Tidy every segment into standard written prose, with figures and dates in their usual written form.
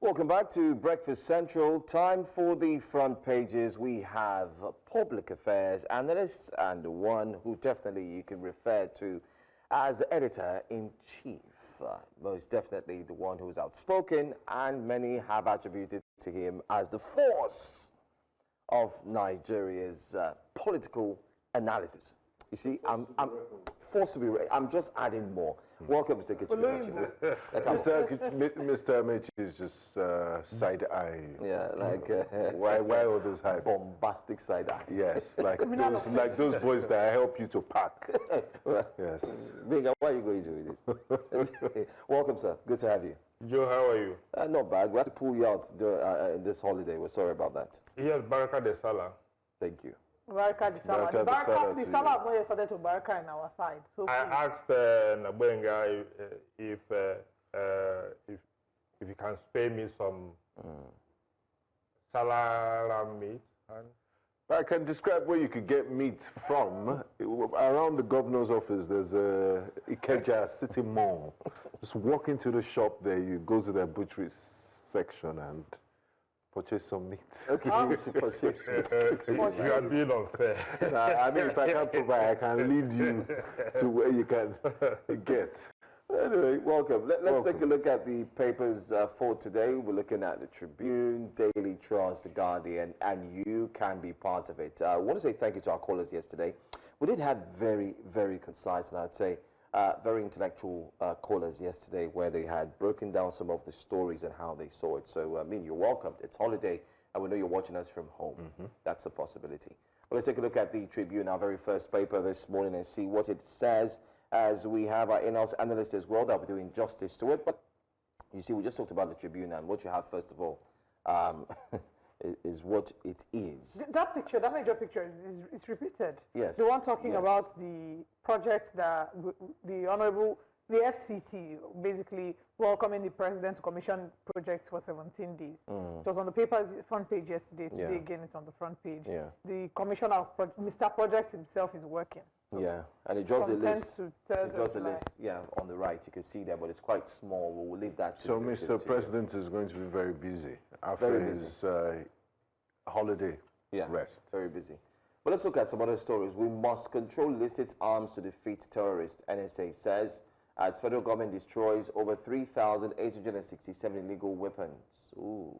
Welcome back to Breakfast Central. Time for the front pages. We have public affairs analysts and the one who definitely you can refer to as editor-in-chief. Most definitely the one who's outspoken, and many have attributed to him as the force of Nigeria's political analysis. You see, I'm forced to be. I'm just adding more. Welcome, Mr. Ikechukwu. Mr. Amaechi is just side eye. Yeah, like why all this hype? Bombastic side eye. Yes, like those boys that help you to pack. Yes. Binga, why are you going to this? Welcome, sir. Good to have you. Joe, how are you? Not bad. We had to pull you out in this holiday. We're sorry about that. Yes, Baraka de Sallah. Thank you. Baraka de Sallah. The Sallah boy started to Baraka in our side. So I asked Nabenga if he can spare me some Sallah meat. I can describe where you could get meat from. Around the governor's office, there's a Ikeja City Mall. Just walk into the shop there, you go to the butchery section and purchase some meat. Okay, you are being unfair. I mean, if I can't provide, I can lead you to where you can get. Anyway, welcome. Let's take a look at the papers for today. We're looking at the Tribune, Daily Trust, The Guardian, and you can be part of it. I want to say thank you to our callers yesterday. We did have very, very concise, and I'd say very intellectual callers yesterday, where they had broken down some of the stories and how they saw it. So, I mean, you're welcome. It's holiday, and we know you're watching us from home. That's a possibility. Well, let's take a look at the Tribune, our very first paper this morning, and see what it says, as we have our in-house analyst as well that will be doing justice to it. But you see, we just talked about the Tribune, and what you have, first of all, is what it is. That picture, that major picture, is repeated. Yes. The one talking about the project that the FCT, basically welcoming the president to commission projects for 17 days. It was on the paper's front page yesterday. Today again, it's on the front page. Yeah. The commissioner of Mr. Project himself is working. So yeah, and it draws a list. It draws a list, yeah, on the right. You can see that, but it's quite small. We'll leave that to So Mr. President is going to be very busy after his holiday rest. Very busy. But let's look at some other stories. We must control illicit arms to defeat terrorists, NSA says, as federal government destroys over 3,867 illegal weapons. Ooh.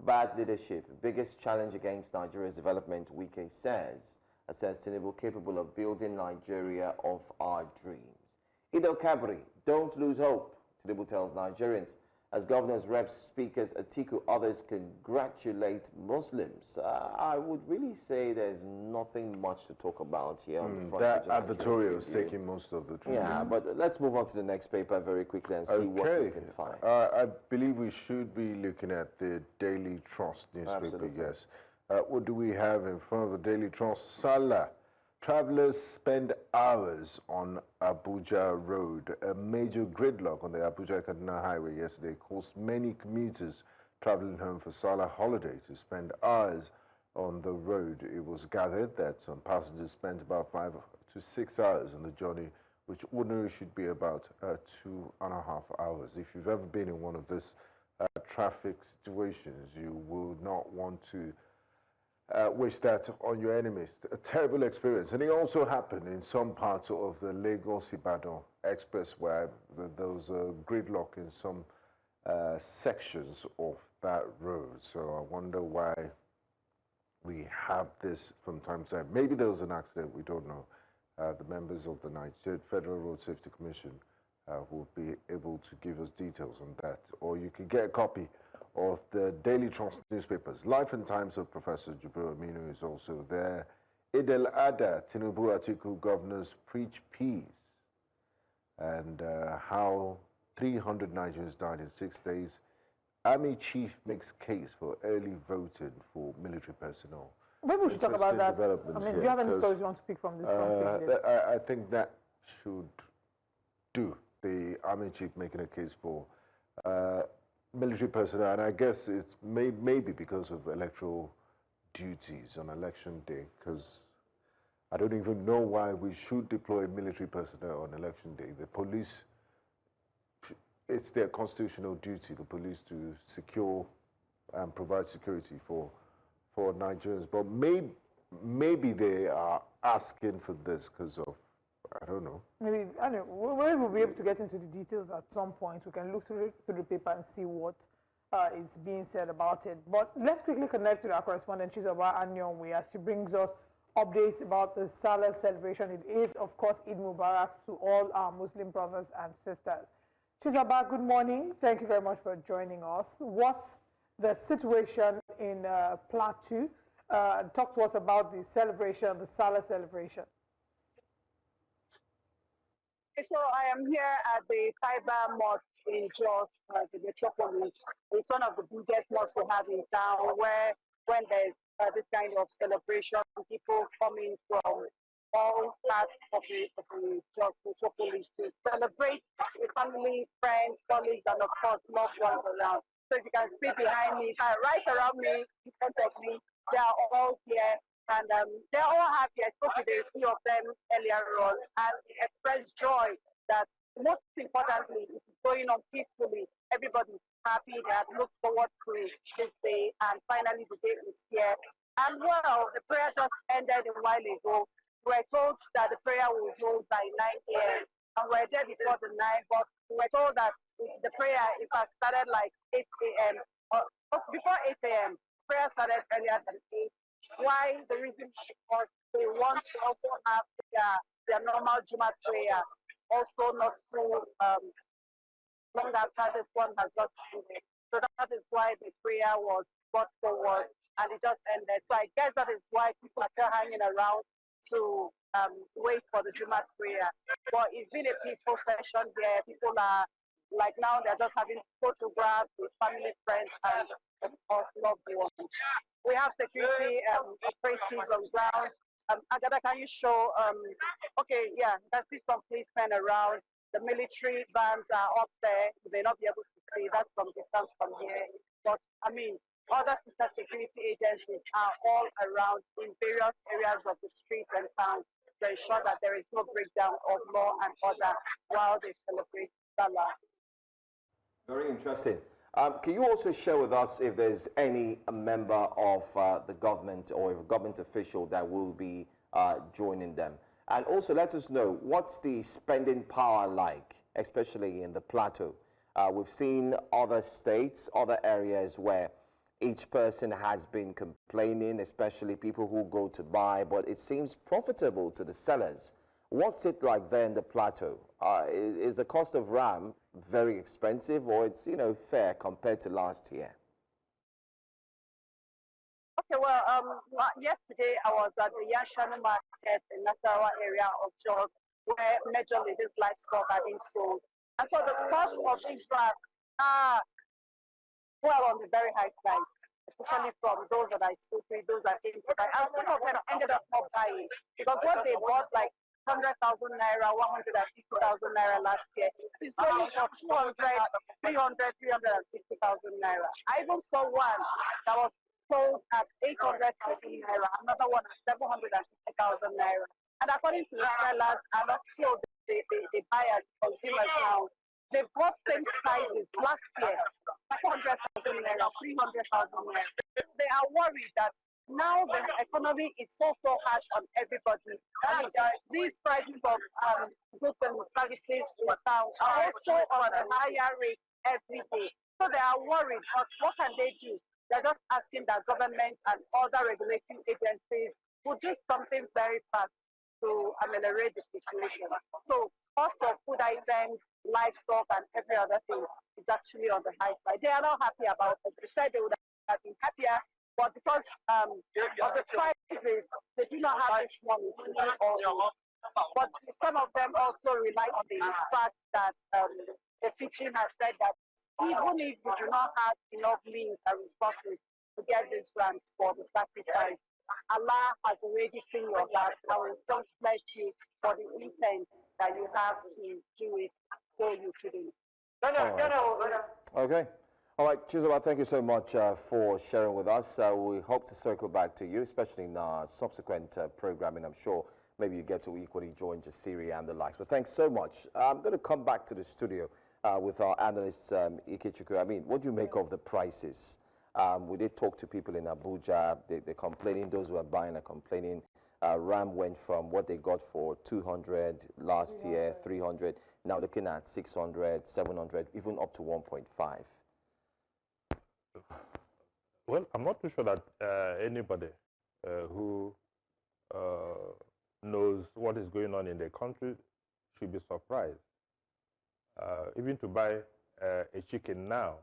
Bad leadership, biggest challenge against Nigeria's development, Wike says Tinubu capable of building Nigeria of our dreams. Ido Kabri, don't lose hope, Tinubu tells Nigerians. As governors, reps, speakers, Atiku, others congratulate Muslims. I would really say there's nothing much to talk about here on the front that advertorial is taking most of the truth. Yeah, but let's move on to the next paper very quickly and see what we can find. I believe we should be looking at the Daily Trust newspaper. Absolutely. Yes. What do we have in front of the Daily Trust? Sallah. Travelers spend hours on Abuja Road. A major gridlock on the Abuja-Kaduna Highway yesterday caused many commuters traveling home for Sallah holiday to spend hours on the road. It was gathered that some passengers spent about 5 to 6 hours on the journey, which ordinarily should be about 2.5 hours. If you've ever been in one of these traffic situations, you will not want to wish that on your enemies. A terrible experience. And it also happened in some parts of the Lagos-Ibadan Expressway. There was a gridlock in some sections of that road. So I wonder why we have this from time to time. Maybe there was an accident, we don't know. The members of the Nigerian Federal Road Safety Commission will be able to give us details on that. Or you can get a copy of the Daily Trust newspapers. Life and Times of Professor Jibril Aminu is also there. Eid al-Adha, Tinubu Atiku governors preach peace. And how 300 Nigerians died in 6 days. Army chief makes case for early voting for military personnel. Maybe we should talk about that. I mean, do you have any stories you want to pick from this front page? I think that should do. The Army chief making a case for military personnel, and I guess it's maybe because of electoral duties on election day, because I don't even know why we should deploy military personnel on election day. The police it's their constitutional duty, the police, to secure and provide security for Nigerians. But maybe they are asking for this because of, I don't know. Maybe, I don't know, we'll be able to get into the details at some point. We can look through the paper and see what is being said about it. But let's quickly connect with our correspondent, Chizoba Anyonwe, as she brings us updates about the Sallah celebration. It is, of course, Eid Mubarak to all our Muslim brothers and sisters. Chizoba, good morning. Thank you very much for joining us. What's the situation in Plateau? Talk to us about the celebration, the Sallah celebration. So I am here at the Fiber Mosque in Jos, the metropolis. It's one of the biggest mosques we have in town, where when there's this kind of celebration, people coming from all parts of the Jos metropolis to celebrate with family, friends, colleagues, and of course loved ones around. So if you can see behind me, right around me, in front of me, they are all here. And they're all happy. I spoke with a few of them earlier on, and they expressed joy that most importantly, it is going on peacefully. Everybody's happy. They have looked forward to this day, and finally the day is here. And well, the prayer just ended a while ago. We were told that the prayer will hold by 9 a.m. and we're there before the 9, but we were told that the prayer, if I started like 8 a.m. or before 8 a.m., prayer started earlier than 8. Why? The reason was they want to also have their normal Juma prayer, also not too long after this one has just ended. So that is why the prayer was brought forward and it just ended. So I guess that is why people are still hanging around to wait for the Juma prayer. But it's been a peaceful session there. People are like now they're just having photographs with family, friends, and of course loved ones. We have security operatives on ground. Agada, can you show? Okay, yeah, you can see some policemen around. The military bands are up there. You may not be able to see that from distance from here. But I mean, other sister security agencies are all around in various areas of the streets and towns to ensure that there is no breakdown of law and order while they celebrate Sallah. Very interesting. Can you also share with us if there's any member of the government or a government official that will be joining them? And also let us know, what's the spending power like, especially in the plateau? We've seen other states, other areas where each person has been complaining, especially people who go to buy, but it seems profitable to the sellers. What's it like there in the plateau? Is the cost of RAM very expensive, or it's, you know, fair compared to last year? Okay, well, yesterday I was at the Yashanu market in Nasarawa area of Jos, where majorly this livestock are being sold. And so the cost of these rams are well on the very high side, especially from those that I spoke with, those that came to buy. And some of them ended up not buying because what they bought, like 100,000 naira, 150,000 naira last year, is going for 200, 300, 350,000 naira. I even saw one that was sold at 800,000 naira, another one at 750,000 naira. And according to the sellers, and also the buyers, consumers now, they bought same sizes last year, 400,000 naira, 300,000 naira. They are worried that now the economy is so harsh on everybody. And these prices of goods and services in town are also on a higher rate every day. So they are worried, but what can they do? They're just asking that government and other regulating agencies will do something very fast to ameliorate the situation. So cost of food items, livestock, and every other thing is actually on the high side. They are not happy about it. They said they would have been happier, but because of the prices, they do not have this money to do all this. But some of them also rely on the fact that the teaching has said that even if we do not have enough means and resources to get these grants for the sacrifice, Allah has already seen your heart and will still bless you for the intent that you have to do it so you shouldn't. Okay. All right, Chizoba, thank you so much for sharing with us. We hope to circle back to you, especially in our subsequent programming. I'm sure maybe you get to equally join Jasiri and the likes. But thanks so much. I'm going to come back to the studio with our analyst, Ikechukwu. I mean, what do you make of the prices? We did talk to people in Abuja. They're complaining. Those who are buying are complaining. Ram went from what they got for 200 last year, 300, now looking at 600, 700, even up to 1.5. Well, I'm not too sure that anybody who knows what is going on in the country should be surprised. Even to buy a chicken now,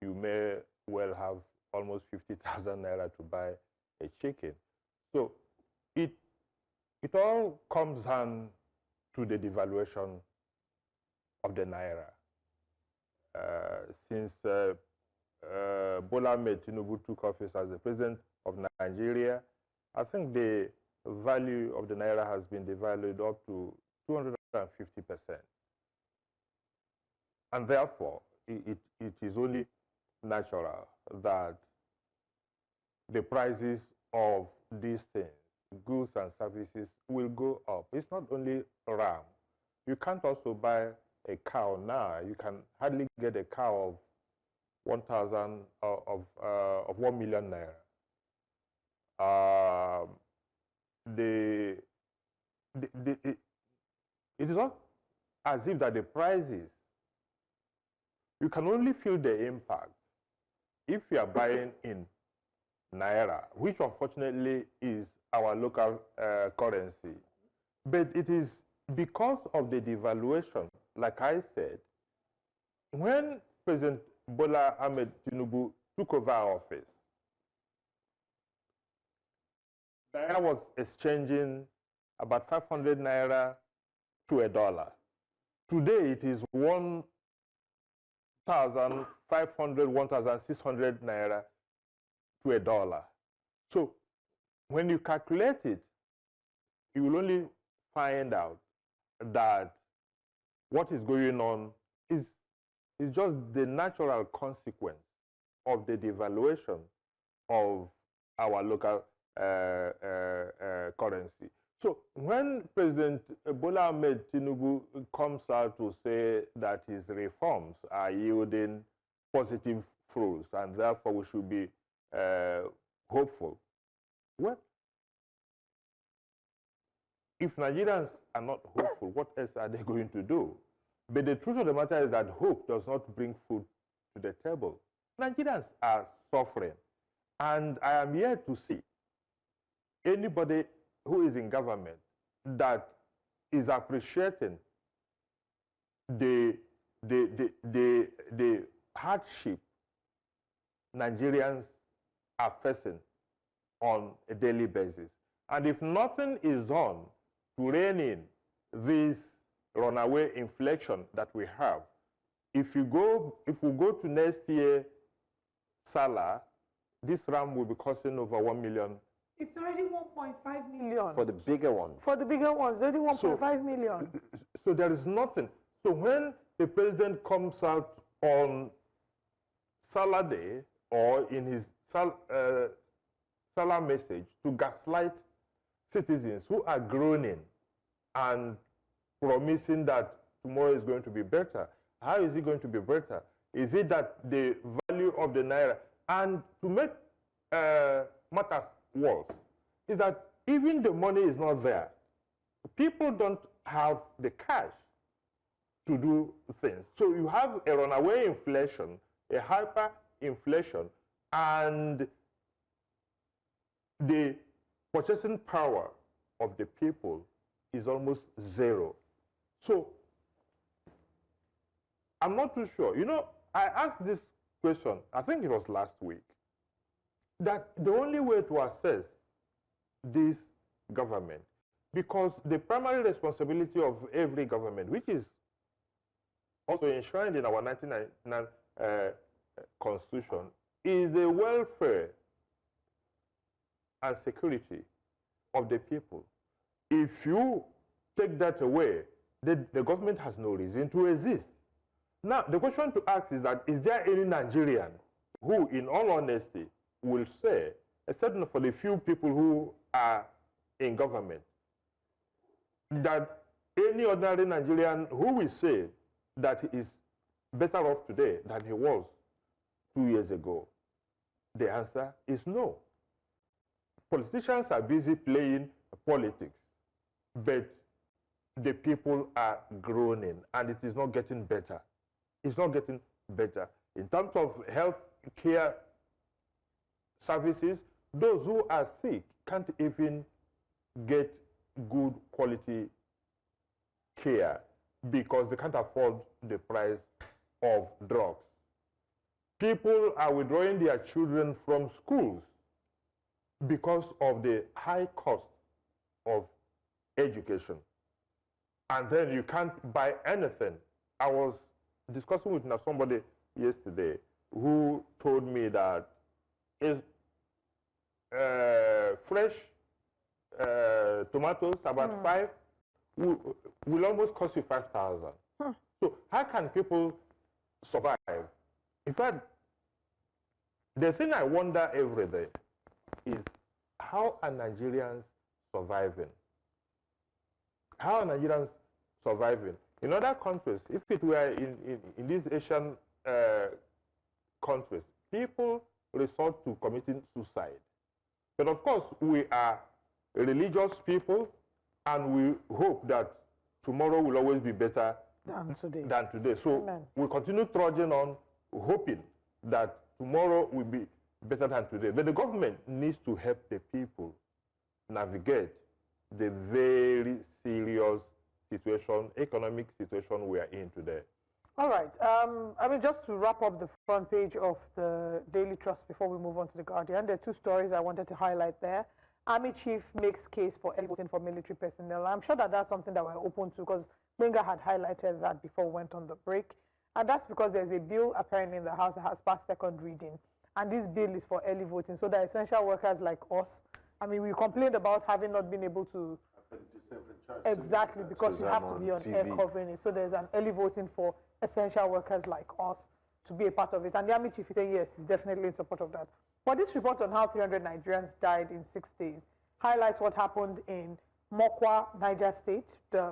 you may well have almost 50,000 naira to buy a chicken. So it all comes down to the devaluation of the naira. Since Bola Ahmed Tinubu took office as the president of Nigeria, I think the value of the naira has been devalued up to 250%. And therefore, it is only natural that the prices of these things, goods and services, will go up. It's not only ram. You can't also buy a cow now. You can hardly get a cow of 1 million naira. It is not as if that the prices, you can only feel the impact if you are buying in naira, which unfortunately is our local currency. But it is because of the devaluation, like I said, when President Bola Ahmed Tinubu took over office, naira was exchanging about 500 naira to $1. Today it is 1,500, 1,600 naira to $1. So when you calculate it, you will only find out that what is going on is just the natural consequence of the devaluation of our local currency. So when President Bola Ahmed Tinubu comes out to say that his reforms are yielding positive fruits and therefore we should be hopeful, well, if Nigerians are not hopeful, what else are they going to do? But the truth of the matter is that hope does not bring food to the table. Nigerians are suffering, and I am here to see anybody who is in government that is appreciating the hardship Nigerians are facing on a daily basis. And if nothing is done to rein in this runaway inflation that we have, if we go to next year Sallah, this ram will be costing over 1 million. It's already 1.5 million. For the bigger ones. For the bigger ones, already 1.5 million. So there is nothing. So when the president comes out on Sallah Day or in his Sallah message to gaslight citizens who are groaning and promising that tomorrow is going to be better, how is it going to be better? Is it that the value of the naira? And to make matters worse, is that even the money is not there. People don't have the cash to do things. So you have a runaway inflation, a hyperinflation, and the purchasing power of the people is almost zero. So I'm not too sure. You know, I asked this question, I think it was last week, that the only way to assess this government, because the primary responsibility of every government, which is also enshrined in our 1999 Constitution, is the welfare and security of the people. If you take that away, the government has no reason to exist. Now, the question to ask is that, is there any Nigerian who, in all honesty, will say, except for the few people who are in government, that any ordinary Nigerian who will say that he is better off today than he was 2 years ago? The answer is no. Politicians are busy playing politics, but the people are groaning, and it is not getting better. It's not getting better. In terms of health care services, those who are sick can't even get good quality care because they can't afford the price of drugs. People are withdrawing their children from schools because of the high cost of education. And then you can't buy anything. I was discussing with somebody yesterday who told me that fresh tomatoes, about 5, will almost cost you 5,000. So how can people survive? In fact, the thing I wonder every day is how are Nigerians surviving? How are Nigerians surviving? In other countries, if it were in these Asian countries, people resort to committing suicide. But of course, we are religious people, and we hope that tomorrow will always be better than today. So Amen. we continue trudging on, hoping that tomorrow will be better than today. But the government needs to help the people navigate the very serious situation, economic situation we are in today. All right. I mean, just to wrap up the front page of the Daily Trust before we move on to the Guardian, there are 2 stories I wanted to highlight there. Army chief makes case for early voting for military personnel. I'm sure that that's something that we're open to because Benga had highlighted that before we went on the break. And that's because there's a bill apparently in the House that has passed 2nd reading. And this bill is for early voting. So that essential workers like us, I mean, we complained about having not been able to. Exactly, because you have to be on air covering it. So there's an early voting for essential workers like us to be a part of it. And the Army chief is saying yes, he's definitely in support of that. But this report on how 300 Nigerians died in 6 days highlights what happened in Mokwa, Niger State,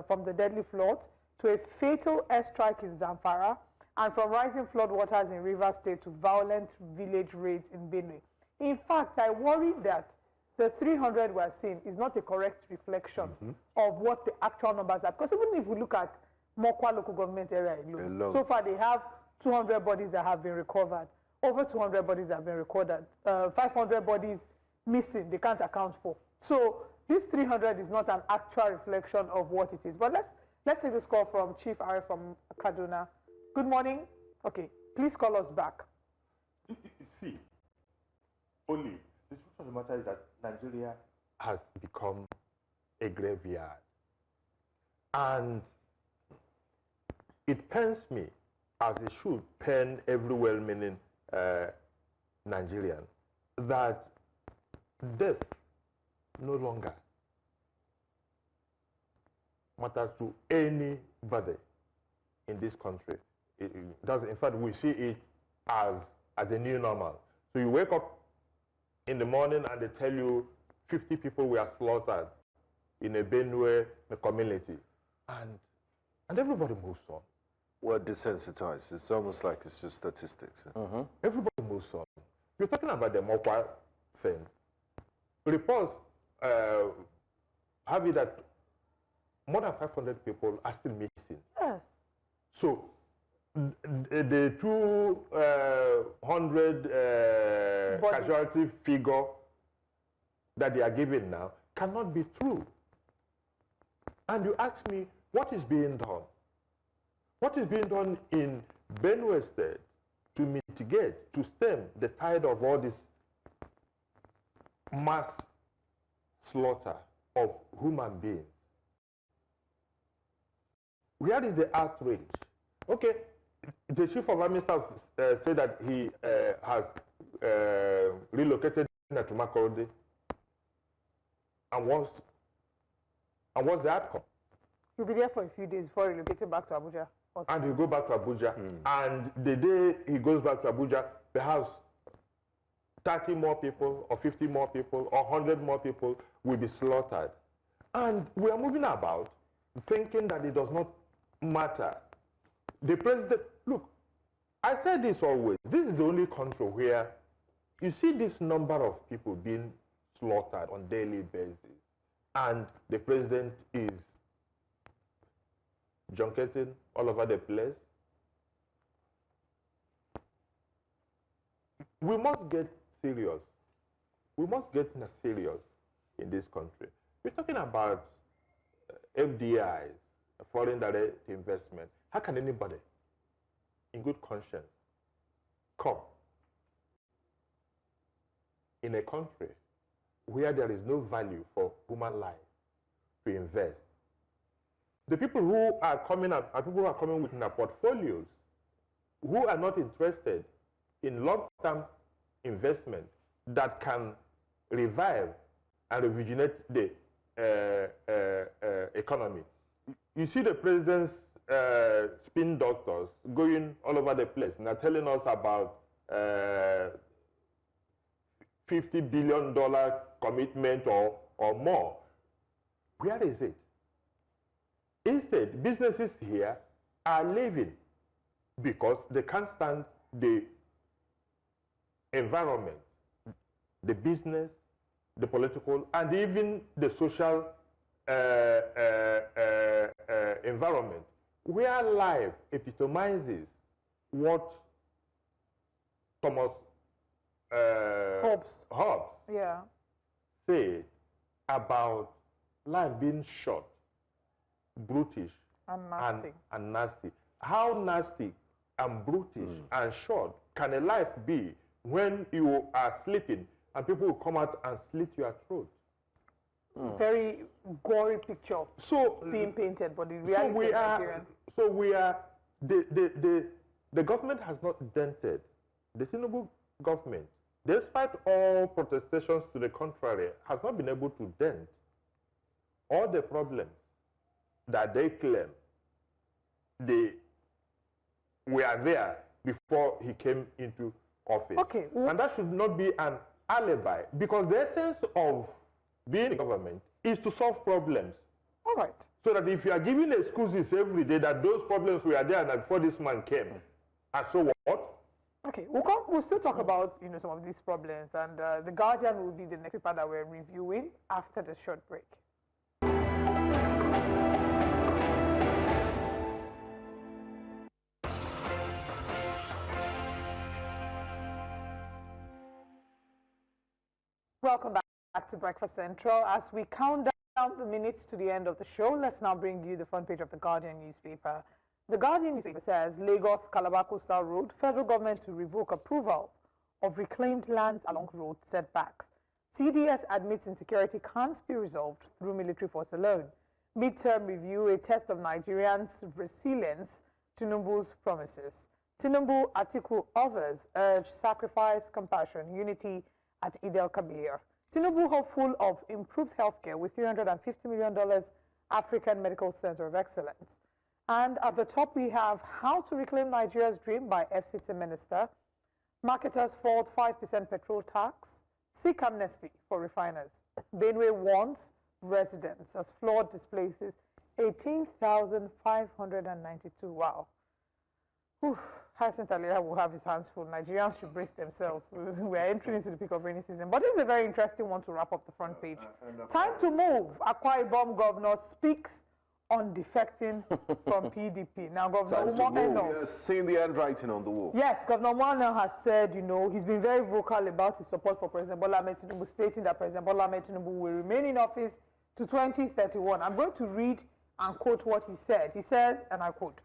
from the deadly floods to a fatal airstrike in Zamfara, and from rising flood waters in Rivers State to violent village raids in Benue. In fact, I worry that the 300 we're seeing is not a correct reflection of what the actual numbers are. Because even if we look at Mokwa local government area alone, so far they have 200 bodies that have been recovered. Over 200 bodies have been recorded. 500 bodies missing, they can't account for. So this 300 is not an actual reflection of what it is. But let's take this call from Chief Ari from Kaduna. Good morning. Okay, please call us back. See, only the truth of the matter is that Nigeria has become a graveyard. And it pains me, as it should pain every well-meaning Nigerian, that death no longer matters to anybody in this country. It does, in fact, we see it as a new normal. So you wake up in the morning and they tell you 50 people were slaughtered in a Benue community, and everybody moves on. We're desensitized. It's almost like it's just statistics. Everybody moves on. You're talking about the Mokwa thing. Reports have it that more than 500 people are still missing. Yes. So the 200 casualty figure that they are giving now cannot be true. And you ask me, what is being done? What is being done in Benue State to mitigate, to stem the tide of all this mass slaughter of human beings? Where is the outrage? Okay, the chief of army staff said that he has relocated to Makurdi, and what's the outcome? He'll be there for a few days before relocating back to Abuja. And he'll go back to Abuja. And the day he goes back to Abuja, perhaps 30 more people, or 50 more people, or 100 more people will be slaughtered. And we are moving about thinking that it does not matter The president, look, I said this always, this is the only country where you see this number of people being slaughtered on a daily basis, and the president is junketing all over the place. We must get serious. We must get serious in this country. We're talking about FDIs, foreign direct investments. How can anybody in good conscience come in a country where there is no value for human life to invest? The people who are coming up are people who are coming within their portfolios, who are not interested in long-term investment that can revive and rejuvenate the economy. You see the president's spin doctors going all over the place and are telling us about $50 billion commitment or more. Where is it? Instead, businesses here are leaving because they can't stand the environment, the business, the political, and even the social environment, where life epitomizes what Thomas Hobbes said about life being short, brutish, and nasty. How nasty and brutish and short can a life be when you are sleeping and people will come out and slit your throat? Very gory picture being painted, but the reality of Nigerians. So we are, the government has not dented. The Tinubu government, despite all protestations to the contrary, has not been able to dent all the problems that they claim they were there before he came into office. Okay. And that should not be an alibi, because the essence of being in government is to solve problems. All right. So that if you are giving excuses every day that those problems were there and before this man came, and so what? Okay, we'll still talk about some of these problems, and the Guardian will be the next paper that we're reviewing after the short break. Welcome back to Breakfast Central. As we count down the minutes to the end of the show, let's now bring you the front page of the Guardian newspaper. The Guardian newspaper says, Lagos Calabar Coastal Road, federal government to revoke approval of reclaimed lands along road setbacks. CDS admits insecurity can't be resolved through military force alone. Midterm review, a test of Nigerians' resilience, Tinubu's promises. Tinubu, Atiku, others urge sacrifice, compassion, unity at Eid el-Kabir. Tinubu hopeful of improved healthcare with $350 million African Medical Center of Excellence. And at the top we have How to Reclaim Nigeria's Dream by FCT Minister. Marketers fault 5% petrol tax. Seek amnesty for refiners. Benue warns residents as flood displaces 18,592. Wow. Whew. Hyacinth Aliyah will have his hands full. Nigerians should brace themselves. We are entering into the peak of rainy season. But this is a very interesting one to wrap up the front page. Time to move. Akwa Ibom governor speaks on defecting from PDP. Now, Governor Umar has seen the handwriting on the wall. Yes, Governor Umar has said, he's been very vocal about his support for President Bola Ahmed Tinubu, stating that President Bola Ahmed Tinubu will remain in office to 2031. I'm going to read and quote what he said. He says, and I quote,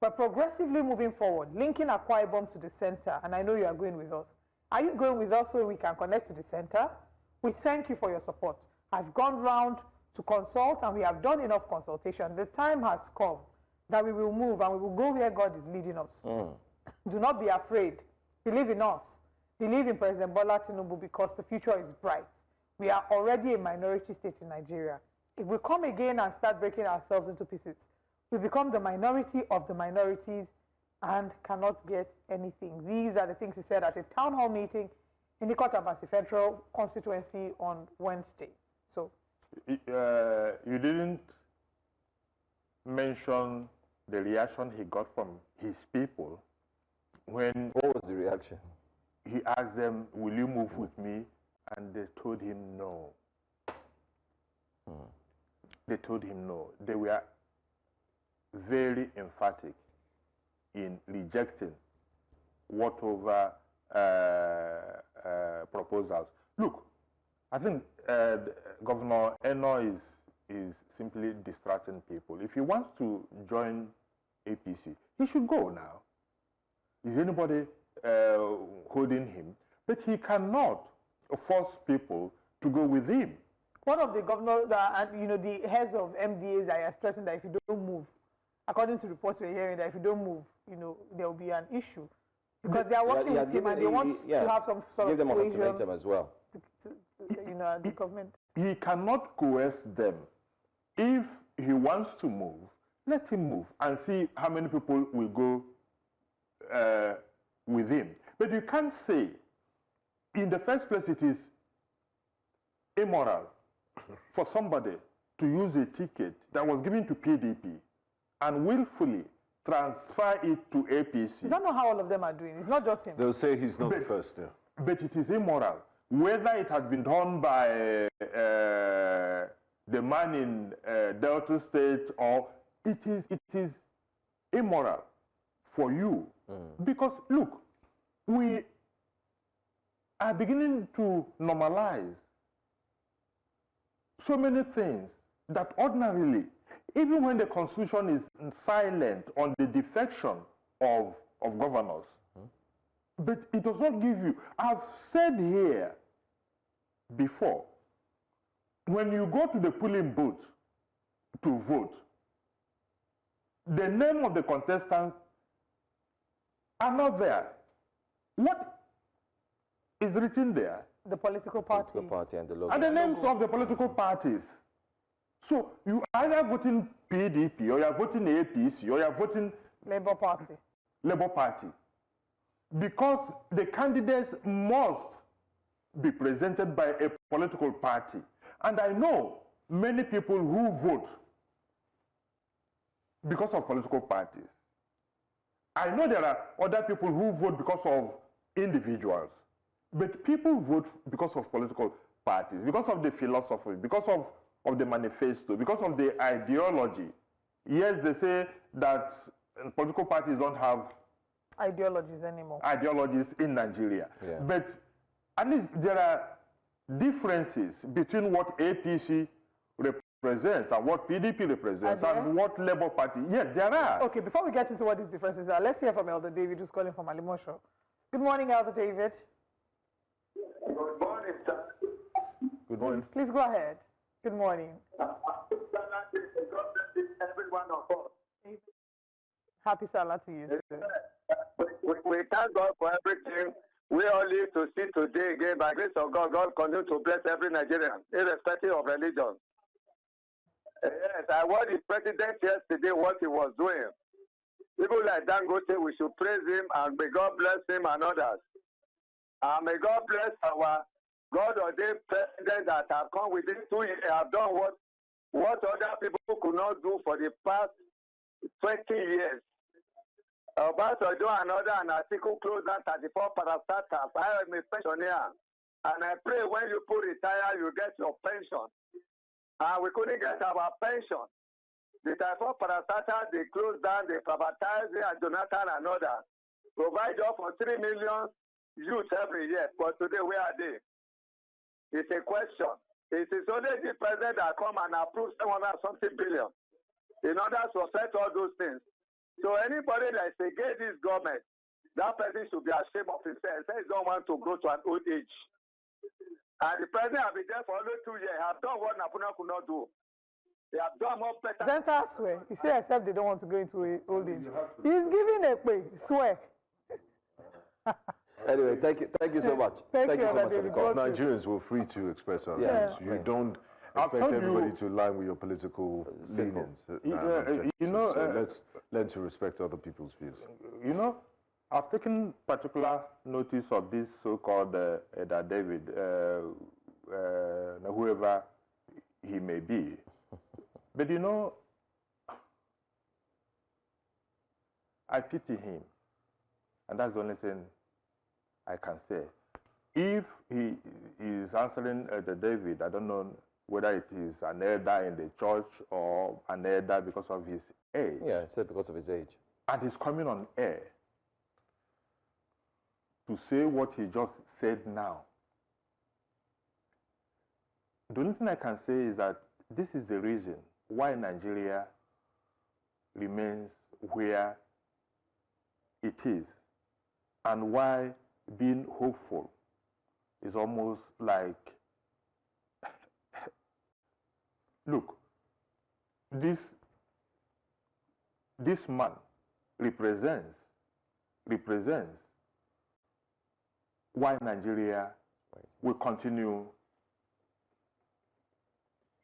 "We're progressively moving forward, linking Akwa Ibom to the center, and I know you are going with us. Are you going with us so we can connect to the center? We thank you for your support. I've gone round to consult, and we have done enough consultation. The time has come that we will move, and we will go where God is leading us. Do not be afraid. Believe in us. Believe in President Bola Tinubu, because the future is bright. We are already a minority state in Nigeria. If we come again and start breaking ourselves into pieces, we become the minority of the minorities and cannot get anything." These are the things he said at a town hall meeting in the Ikechukwu Federal constituency on Wednesday. So, you didn't mention the reaction he got from his people when What was the reaction? he asked them, will you move with me? And they told him no. They told him no. They were very emphatic in rejecting whatever proposals. Look, I think Governor Eno is simply distracting people. If he wants to join APC, he should go now. Is anybody holding him? But he cannot force people to go with him. One of the governors, the heads of MDAs are stressing that if you don't move, according to reports we're hearing, that if you don't move, there will be an issue. Because they are working with him and they want to have some sort give of them an ultimatum as well. The government. He cannot coerce them. If he wants to move, let him move and see how many people will go with him. But you can't say, in the first place, it is immoral for somebody to use a ticket that was given to PDP and willfully transfer it to APC. Is that not how all of them are doing? It's not just him. They'll say he's not the first. Yeah. But it is immoral. Whether it has been done by the man in Delta State or it is immoral for you. Because, look, we are beginning to normalize so many things that ordinarily, even when the Constitution is silent on the defection of governors, but it does not give you. I've said here before, when you go to the polling booth to vote, the name of the contestants are not there. What is written there? The political party. Political party and the logo. Are the names of the political parties. So you either voting PDP or you are voting APC or you are voting Labour Party. Labour Party. Because the candidates must be presented by a political party. And I know many people who vote because of political parties. I know there are other people who vote because of individuals. But people vote because of political parties, because of the philosophy, because of the manifesto, because of the ideology. Yes, they say that political parties don't have ideologies anymore. Ideologies in Nigeria. Yeah. But at least there are differences between what APC represents and what PDP represents and what Labour Party. Yes, there are. Okay, before we get into what these differences are, let's hear from Elder David, who's calling from Alimosho. Good morning, Elder David. Good morning, sir. Good morning. Please go ahead. Good morning. God bless every one of us. Happy Sallah to you, sir. We thank God for everything. We all live to see today again. By grace of God, God continue to bless every Nigerian, irrespective of religion. Yes, I watched the president yesterday, what he was doing. People like Dangote, we should praise him and may God bless him and others. And may God bless our God-ordained president that have come within 2 years, have done what other people could not do for the past 20 years. About to do an article close down 34 parastatals. I am a pensioner. And I pray when you put retire, you get your pension. And we couldn't get our pension. The 34 parastatals, they closed down, they privatized it, and Jonathan and others. Provide job for 3 million youth every year. But today, where are they? It's a question. It is only the president that come and approve 700-something billion in order to offset all those things. So anybody that is against this government, that person should be ashamed of himself. He don't want to grow to an old age. And the president has been there for only 2 years. Have done what Napuna could not do. They have done more better. Presenter swear. He said except they don't want to go into old age. He's giving a pay. Swear. Anyway, thank you so much. Thank you so much for the David. call. Nigerians were free to express our Yeah. views. You don't I'll expect tell everybody you- to align with your political Simple. leanings. You know, so let's learn to respect other people's views. You know, I've taken particular notice of this so-called David, whoever he may be. But you know, I pity him. And that's the only thing I can say. If he is answering the David, I don't know whether it is an elder in the church or an elder because of his age. Yeah, I said because of his age. And he's coming on air to say what he just said now. The only thing I can say is that this is the reason why Nigeria remains where it is, and why being hopeful is almost like, look, this man represents why Nigeria will continue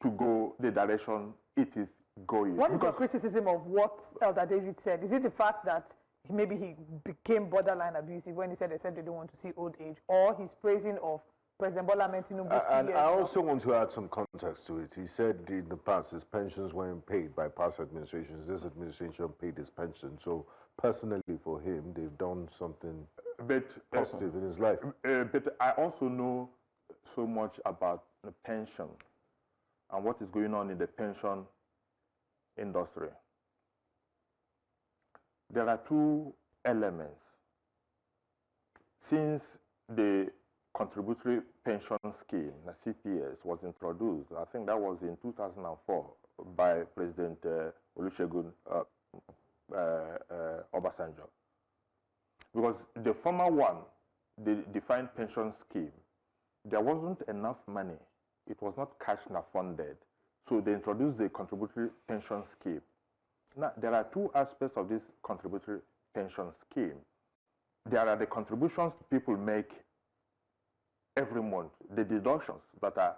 to go the direction it is going. What is your criticism of what Elder David said? Is it the fact that maybe he became borderline abusive when he said they don't want to see old age, or his praising of President Bola Ahmed Tinubu? And I also want to add some context to it. He said in the past his pensions weren't paid by past administrations. This administration paid his pension. So personally for him, they've done something positive in his life. But I also know so much about the pension and what is going on in the pension industry. There are two elements. Since the contributory pension scheme, the CPS, was introduced, I think that was in 2004 by President Olusegun Obasanjo. Because the former one, the defined pension scheme, there wasn't enough money. It was not cash funded. So they introduced the contributory pension scheme. Now, there are two aspects of this contributory pension scheme. There are the contributions people make every month, the deductions that are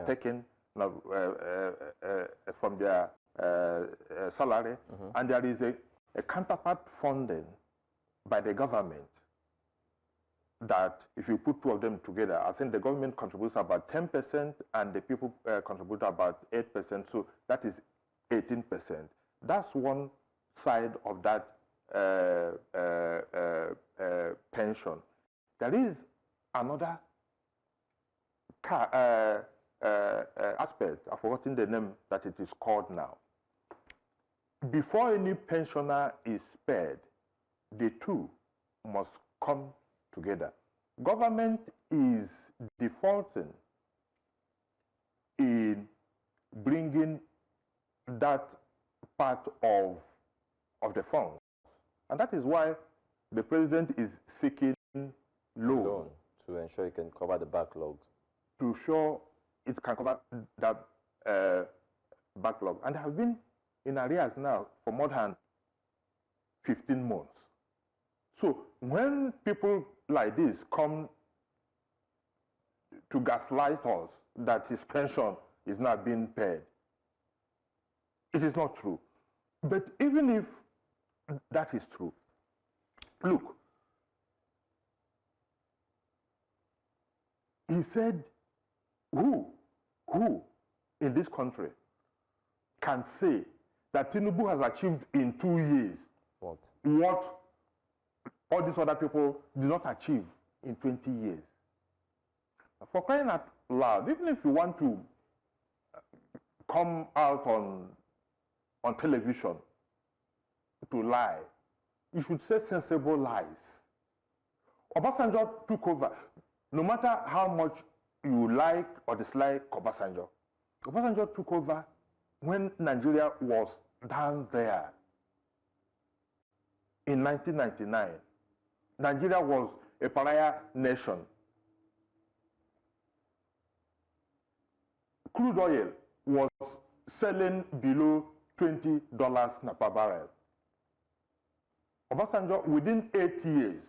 taken from their salary, and there is a counterpart funding by the government that if you put two of them together, I think the government contributes about 10% and the people contribute about 8%, so that is 18%. That's one side of that pension. There is another aspect, I've forgotten the name that it is called now. Before any pensioner is paid, the two must come together. Government is defaulting in bringing that part of the funds. And that is why the president is seeking loan to ensure he can cover the backlogs. To show it can cover that backlog. And they have been in arrears now for more than 15 months. So when people like this come to gaslight us that his pension is not being paid, it is not true. But even if that is true, look, he said, who in this country can say that Tinubu has achieved in 2 years what all these other people did not achieve in 20 years? For crying out loud, even if you want to come out on television to lie, you should say sensible lies. Obasanjo took over. No matter how much you like or dislike Obasanjo took over when Nigeria was down there in 1999. Nigeria was a pariah nation. Crude oil was selling below $20 per barrel. Obasanjo, within 8 years,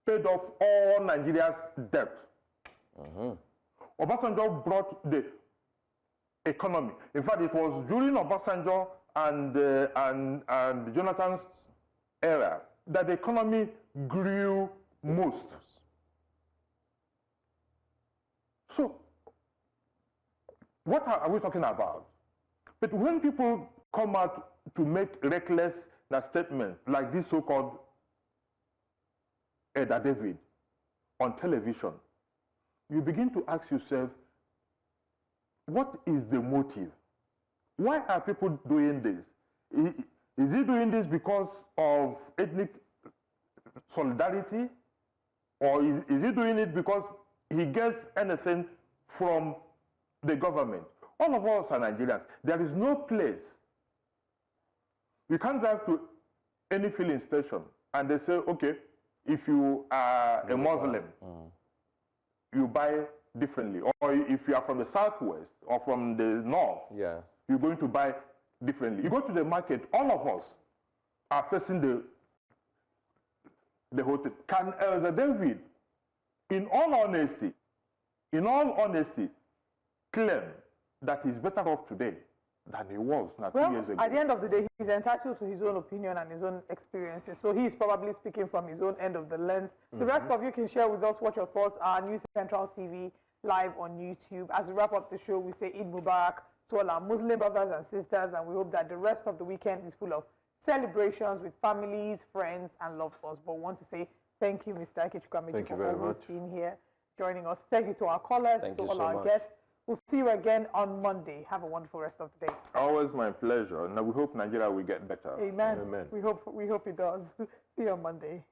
paid off all Nigeria's debt. Obasanjo brought the economy. In fact, it was during Obasanjo and Jonathan's era that the economy grew most. So, what are we talking about? But when people come out to make reckless that statement, like this so-called Eda David on television, you begin to ask yourself, what is the motive? Why are people doing this? Is he doing this because of ethnic solidarity? Or is he doing it because he gets anything from the government? All of us are Nigerians. There is no place. You can't drive to any filling station and they say, okay, if you are a Muslim, you buy differently. Or if you are from the southwest or from the north, you're going to buy differently. You go to the market, all of us are facing the hotel. Can Elder David, in all honesty, claim that he's better off today than he was 2 years ago? At the end of the day, he's entitled to his own opinion and his own experiences. So he's probably speaking from his own end of the lens. The rest of you can share with us what your thoughts are. News Central TV live on YouTube. As we wrap up the show, we say Eid Mubarak to all our Muslim brothers and sisters, and we hope that the rest of the weekend is full of celebrations with families, friends, and loved ones. But we want to say thank you, Mr. Ikechukwu Amaechi, for always being here, joining us. Thank you to our callers, to all our guests. We'll see you again on Monday. Have a wonderful rest of the day. Always my pleasure. Now we hope Nigeria will get better. Amen. We hope it does. See you on Monday.